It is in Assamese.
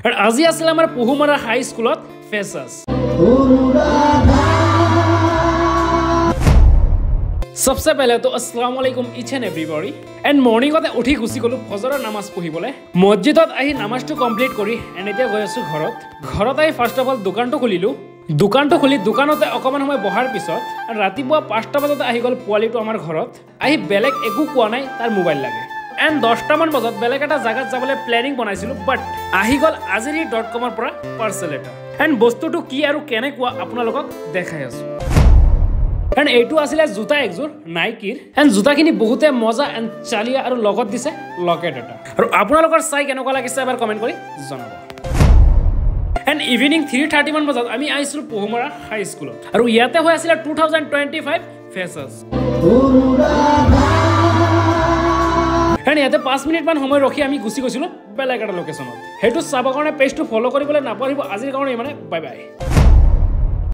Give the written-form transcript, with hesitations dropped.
আৰু আজি আছিল আমাৰ পহুমৰা হাই স্কুলত ফেচাছ सबसे पहले तो अस्सलाम वालेकुम each and everybody and morning उठी गुसी गलो फजৰৰ নামাজ পঢ়িবলৈ মসজিদত আহি নামাজটো কমপ্লিট কৰি এনে এতিয়া গৈ আছো ঘৰত আহি ফাৰ্স্ট অফ অল দোকানটো খুলিলো দোকানটো খুলি দোকানতে অকমান সময় বহাৰ পিছত ৰাতিপুৱা 5টা বজাত আহি গল পোৱালিটো আমাৰ ঘৰত আহি বেলেগ একো কোৱা নাই তাৰ মোবাইল লাগে এন্ড 10টা মান বজাত বেলেগ এটা জায়গাত যাবলৈ প্ল্যানিং বনাইছিলো বাট আহি গল azeri.com ৰ পৰা পাৰ্সেল এটা এন্ড বস্তুটো কি আৰু কেনেকুৱা আপোনালোকক দেখাই আছো এন্ড এইটো আছিল জুতা একজোৰ নাইকিৰ এন্ড জুতাখিনি বহুতে মজা এন্ড চালিয়া আৰু লগত দিছে লকেট এটা আৰু আপোনালোকৰ চাই কেনেকুৱা লাগিছে এবাৰ কমেন্ট কৰি জনাব এন্ড ইভিনিং 3:30 মান বজাত আমি আইছিলো পহুমৰা হাই স্কুলত আৰু ইয়াতে হৈ আছিল 2025 ফেচাছ এন্ড ইয়াতে 5 মিনিট মান সময় ৰখি আমি গুছি গৈছিলো বেলেগ এটা লোকেশনত হেতু চাবৰ কাৰণে পেজটো ফলো কৰিবলৈ নাপাহৰিব আজিৰ কাৰণে মানে বাই বাই